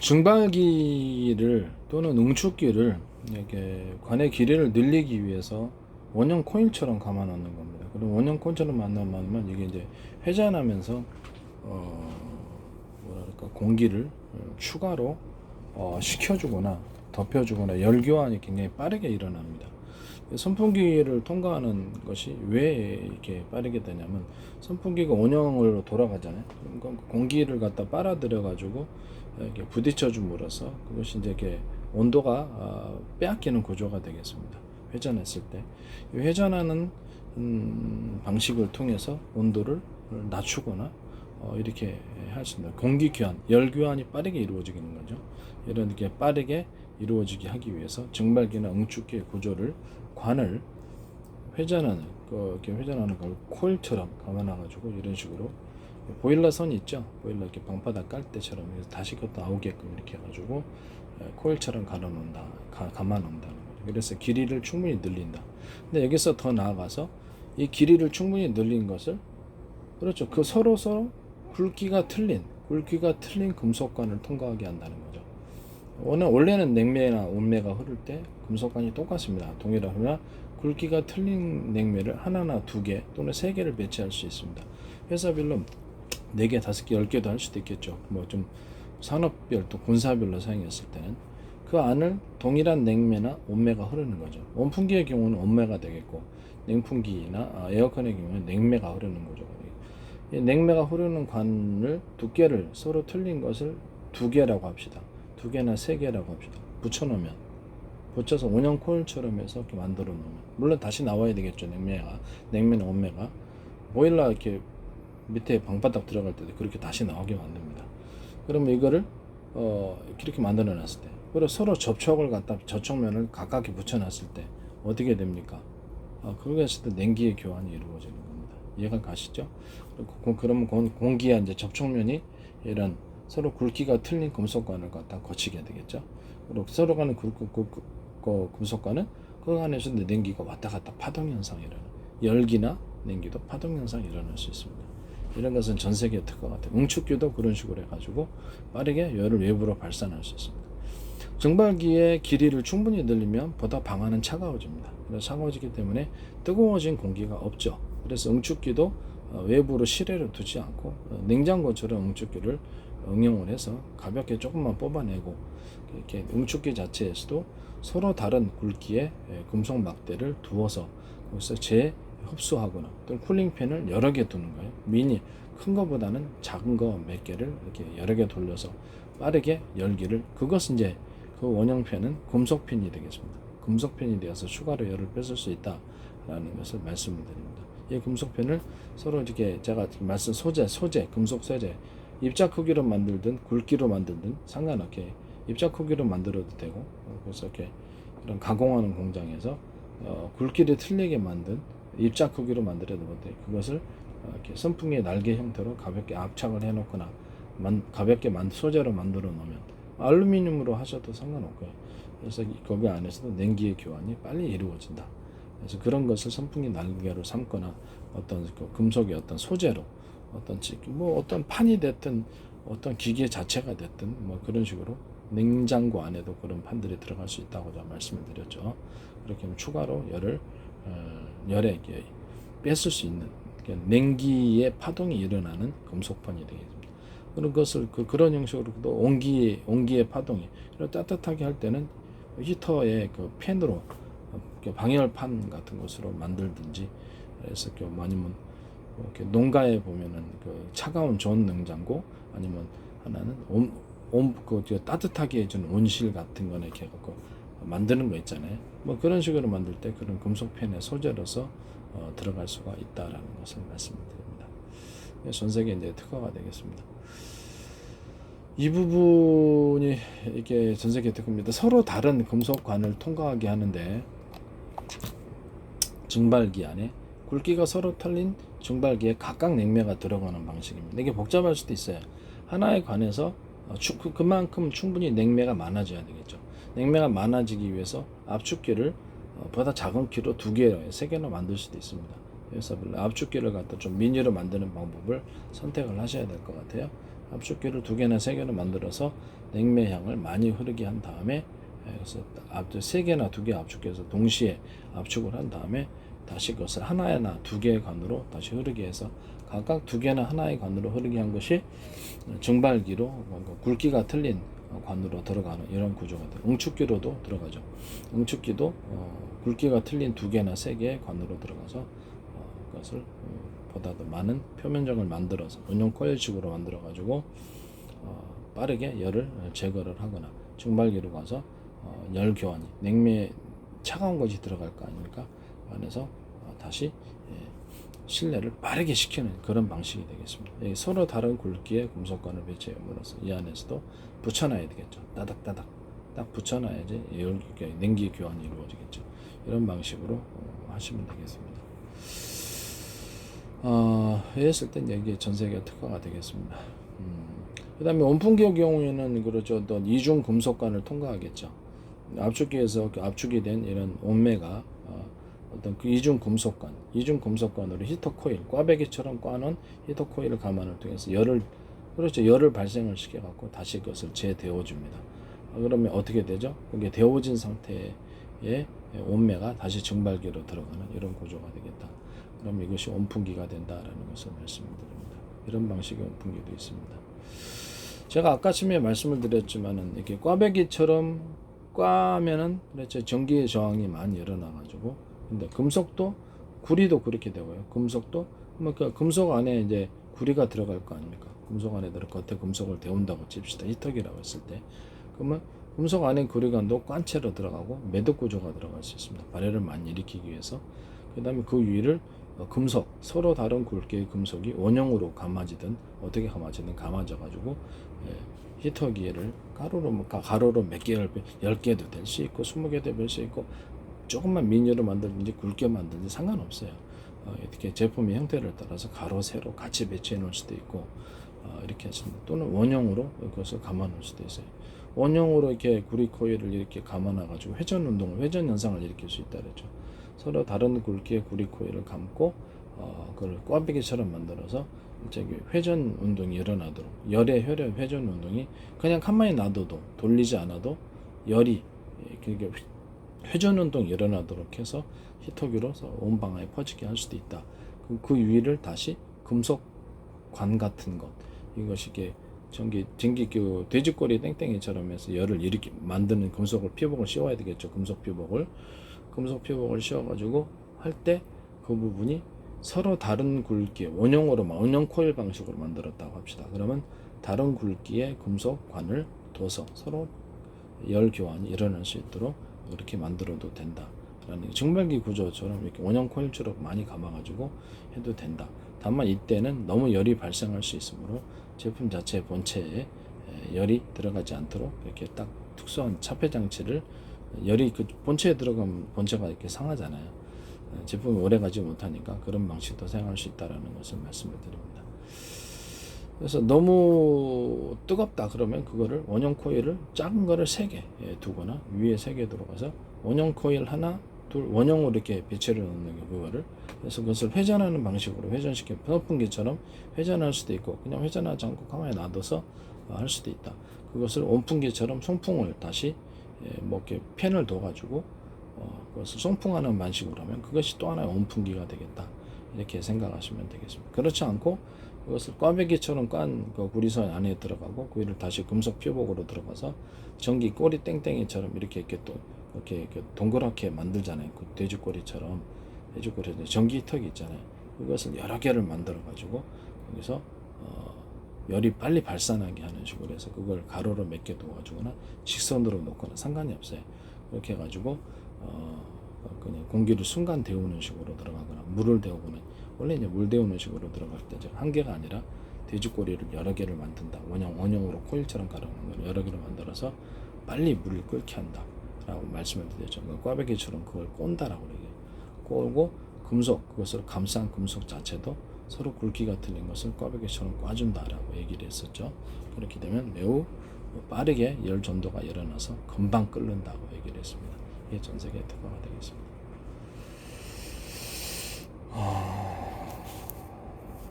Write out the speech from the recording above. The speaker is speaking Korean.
증발기를 또는 응축기를 이렇게 관의 길이를 늘리기 위해서 원형 코일처럼 감아 놓는 겁니다. 그럼 원형 코일처럼 만나면 이게 이제 회전하면서 뭐랄까 공기를 추가로 식혀주거나 덮여주거나 열교환이 굉장히 빠르게 일어납니다. 선풍기를 통과하는 것이 왜 이렇게 빠르게 되냐면 선풍기가 원형으로 돌아가잖아요. 그러니까 공기를 갖다 빨아들여 가지고 이렇게 부딪혀 줌으로써 그것이 이제 이렇게 온도가 빼앗기는 구조가 되겠습니다. 회전했을 때 이 회전하는 방식을 통해서 온도를 낮추거나 이렇게 할 수 있습니다. 공기 교환, 열 교환이 빠르게 이루어지는 거죠. 이렇게 빠르게 이루어지게 하기 위해서 증발기나 응축기의 구조를 관을 회전하는 이렇게 회전하는 걸 코일처럼 감아놔가지고 이런 식으로 보일러 선 있죠. 보일러 이렇게 방바닥 깔 때처럼 다시 또 나오게끔 이렇게 해가지고 코일처럼 감아놓는다는 거죠. 그래서 길이를 충분히 늘린다. 근데 여기서 더 나아가서 이 길이를 충분히 늘린 것을 그렇죠. 그 서로 굵기가 틀린 금속관을 통과하게 한다는 거죠. 원래는 냉매나 온매가 흐를 때 금속관이 똑같습니다. 동일하나 굵기가 틀린 냉매를 하나나 두 개 또는 세 개를 배치할 수 있습니다. 회사별로 4개, 5개, 10개도 할 수도 있겠죠. 뭐 좀 산업별 또 군사별로 사용했을 때는 그 안을 동일한 냉매나 온매가 흐르는 거죠. 온풍기의 경우는 온매가 되겠고 냉풍기나 에어컨의 경우는 냉매가 흐르는 거죠. 이 냉매가 흐르는 관을 두께를 서로 틀린 것을 2개라고 합시다. 2개나 3개라고 합시다. 붙여서 원형 코일처럼 해서 이렇게 만들어 놓으면 물론 다시 나와야 되겠죠. 냉매나 온매가 보일러 이렇게 밑에 방바닥 들어갈 때도 그렇게 다시 나오게 만듭니다. 그러면 이거를 이렇게 만들어 놨을 때 그리고 서로 접촉을 갖다 저촉면을 가깝게 붙여 놨을 때 어떻게 됩니까? 그렇게 했을 때 냉기의 교환이 이루어지는 겁니다. 이해가 가시죠? 그러면 공기와 이제 접촉면이 이런 서로 굵기가 틀린 금속관을 갖다 거치게 되겠죠. 그리고 서로 가는 금속관은 그 안에서 냉기가 왔다 갔다 파동 현상이 일어나요. 열기나 냉기도 파동 현상이 일어날 수 있습니다. 이런 것은 전 세계 특허 같아요. 응축기도 그런 식으로 해가지고 빠르게 열을 외부로 발산할 수 있습니다. 증발기의 길이를 충분히 늘리면 보다 방안은 차가워집니다. 그래서 차가워지기 때문에 뜨거워진 공기가 없죠. 그래서 응축기도 외부로 실외를 두지 않고 냉장고처럼 응축기를 응용을 해서 가볍게 조금만 뽑아내고 이렇게 응축기 자체에서도 서로 다른 굵기의 금속 막대를 두어서 거기서 재흡수하거나 또는 쿨링팬을 여러 개 두는 거예요. 큰 거보다는 작은 거 몇 개를 이렇게 여러 개 돌려서 빠르게 열기를 그것은 이제 그 원형팬은 금속팬이 되겠습니다. 금속팬이 되어서 추가로 열을 뺏을 수 있다라는 것을 말씀을 드립니다. 이 금속팬을 서로 이렇게 제가 말씀 금속 소재 입자 크기로 만들든 굵기로 만들든 상관없게 입자 크기로 만들어도 되고 그래서 이렇게 그런 가공하는 공장에서 굵기를 틀리게 만든 입자 크기로 만들어도 돼 그것을 이렇게 선풍기의 날개 형태로 가볍게 압착을 해놓거나 가볍게 소재로 만들어 놓으면 알루미늄으로 하셔도 상관없고요. 그래서 거기 안에서도 냉기의 교환이 빨리 이루어진다. 그래서 그런 것을 선풍기 날개로 삼거나 어떤 금속의 어떤 소재로 어떤 판이 됐든 어떤 기계 자체가 됐든 뭐 그런 식으로 냉장고 안에도 그런 판들이 들어갈 수 있다고 제가 말씀을 드렸죠. 그렇게 하면 추가로 열에 뺏을 수 있는 냉기의 파동이 일어나는 금속판이 되겠습니다. 그런 것을 그런 형식으로도 온기의 파동이 따뜻하게 할 때는 히터의 그 팬으로 방열판 같은 것으로 만들든지 그래서 아니면 이렇게 농가에 보면은 그 차가운 저온 냉장고 아니면 하나는 따뜻하게 해주는 온실 같은 거는 이렇게 갖고 만드는 거 있잖아요. 뭐 그런 식으로 만들 때 그런 금속팬의 소재로서 들어갈 수가 있다라는 것을 말씀드립니다. 전 세계 이제 특허가 되겠습니다. 이 부분이 이게 전 세계 특허입니다. 서로 다른 금속관을 통과하게 하는데 증발기 안에 굵기가 서로 틀린 증발기에 각각 냉매가 들어가는 방식입니다. 이게 복잡할 수도 있어요. 하나의 관에서 그만큼 충분히 냉매가 많아져야 되겠죠. 냉매가 많아지기 위해서 압축기를 보다 작은 키로 2개, 3개나 만들 수도 있습니다. 그래서 압축기를 갖다 좀 미니로 만드는 방법을 선택을 하셔야 될 것 같아요. 압축기를 2개나 3개를 만들어서 냉매향을 많이 흐르게 한 다음에 그래서 3개나 2개 압축기에서 동시에 압축을 한 다음에 다시 그것을 하나나 2개의 관으로 다시 흐르게 해서 각각 2개나 하나의 관으로 흐르게 한 것이 증발기로 굵기가 틀린 관으로 들어가는 이런 구조가 돼요. 응축기로도 들어가죠. 응축기도 굵기가 틀린 2개나 3개의 관으로 들어가서 그것을 보다 더 많은 표면적을 만들어서 원형 코일식으로 만들어 가지고 빠르게 열을 제거를 하거나 증발기로 가서 열 교환이 냉매 차가운 것이 들어갈 거 아닙니까? 안에서 다시 실내를 빠르게 식히는 그런 방식이 되겠습니다. 서로 다른 굵기의 금속관을 배치함으로써 이 안에서도 붙여놔야 되겠죠. 따닥따닥 딱 붙여놔야지 냉기 교환이 이루어지겠죠. 이런 방식으로 하시면 되겠습니다. 했을 땐 여기에 전 세계 특화가 되겠습니다. 그 다음에 온풍기의 경우에는 그렇죠. 어떤 이중 금속관을 통과하겠죠. 압축기에서 압축이 된 이런 온매가 어떤 그 이중 금속관으로 히터 코일, 꽈배기처럼 꽈는 히터 코일을 감안을 통해서 열을 발생을 시켜 갖고 다시 그것을 재데워 줍니다. 그러면 어떻게 되죠? 그게 데워진 상태의 온매가 다시 증발기로 들어가는 이런 구조가 되겠다. 그럼 이것이 온풍기가 된다라는 것을 말씀드립니다. 이런 방식의 온풍기도 있습니다. 제가 아까쯤에 말씀을 드렸지만은 이렇게 꽈배기처럼 꽈면은 그렇죠. 전기의 저항이 많이 일어나가지고 근데 금속도 구리도 그렇게 되고요. 금속도 그 금속 안에 이제 구리가 들어갈 거 아닙니까? 금속 안에 겉에 금속을 데운다고 칩시다. 히터기라고 했을 때 그러면 금속 안에 구리가 꽌채로 들어가고 매듭 구조가 들어갈 수 있습니다. 발열을 많이 일으키기 위해서. 그 다음에 그 위를 금속 서로 다른 굵기의 금속이 원형으로 감아지든 어떻게 감아져 가지고 히터기를 가로로 몇 개를 10개도 될 수 있고 20개도 될 수 있고 조금만 미니로 만들든지 굵게 만들든지 상관없어요. 이렇게 제품의 형태를 따라서 가로 세로 같이 배치해 놓을 수도 있고 이렇게 하십니다. 또는 원형으로 그것을 감아 놓을 수도 있어요. 원형으로 이렇게 구리 코일을 이렇게 감아 놔 가지고 회전 현상을 일으킬 수 있다 그랬죠. 서로 다른 굵기의 구리 코일을 감고 그걸 꽈배기처럼 만들어서 저기 회전 운동이 일어나도록 열의 회전 운동이 그냥 가만히 놔둬도 돌리지 않아도 열이 그게 회전 운동이 일어나도록 해서 히터기로서 온 방향에 퍼지게 할 수도 있다. 그 위를 다시 금속관 같은 것 이것이 이게 전기 돼지꼬리 땡땡이처럼 해서 열을 일으키 만드는 금속을 피복을 씌워야 되겠죠. 금속 피복을 씌워가지고 할 때 그 부분이 서로 다른 굵기의 원형 코일 방식으로 만들었다고 합시다. 그러면 다른 굵기의 금속관을 둬서 서로 열 교환이 일어날 수 있도록 이렇게 만들어도 된다라는 증발기 구조처럼 이렇게 원형 코일처럼 많이 감아가지고 해도 된다. 다만 이때는 너무 열이 발생할 수 있으므로 제품 자체 본체에 열이 들어가지 않도록 이렇게 딱 특수한 차폐 장치를 열이 그 본체에 들어가면 본체가 이렇게 상하잖아요. 제품이 오래 가지 못하니까 그런 방식도 사용할 수 있다라는 것을 말씀을 드립니다. 그래서 너무 뜨겁다 그러면 그거를 원형 코일을 작은 거를 3개 두거나 위에 3개 들어가서 원형 코일 하나 둘 원형으로 이렇게 배치를 놓는 게 그거를 그래서 그것을 회전하는 방식으로 회전시켜 선풍기처럼 회전할 수도 있고 그냥 회전하지 않고 가만히 놔둬서 할 수도 있다. 그것을 온풍기처럼 송풍을 다시 뭐 이렇게 팬을 둬가지고 그것을 송풍하는 방식으로 하면 그것이 또 하나의 온풍기가 되겠다. 이렇게 생각하시면 되겠습니다. 그렇지 않고 그것을 꽈배기처럼 깐 그 구리선 안에 들어가고 그 위를 다시 금속 피복으로 들어가서 전기 꼬리 땡땡이처럼 이렇게 또 이렇게 동그랗게 만들잖아요. 그 돼지꼬리처럼 전기 히터기 있잖아요. 그것을 여러 개를 만들어 가지고 여기서 열이 빨리 발산하게 하는 식으로 해서 그걸 가로로 몇 개 둬가지고나 직선으로 놓거나 상관이 없어요. 그렇게 해가지고 그냥 공기를 순간 데우는 식으로 들어가거나 물을 데우거나 원래 이제 물 데우는 식으로 들어갈 때 한 개가 아니라 돼지꼬리를 여러 개를 만든다. 원형으로 코일처럼 가르는 걸 여러 개를 만들어서 빨리 물을 끓게 한다라고 말씀을 드렸죠. 꽈배기처럼 그걸 꼰다라고 그래요. 꼬고 그것을 감싼 금속 자체도 서로 굵기가 틀린 것을 꽈배기처럼 꽈준다라고 얘기를 했었죠. 그렇게 되면 매우 빠르게 열 전도가 일어나서 금방 끓는다고 얘기를 했습니다. 이게 전 세계 특허가 되겠습니다.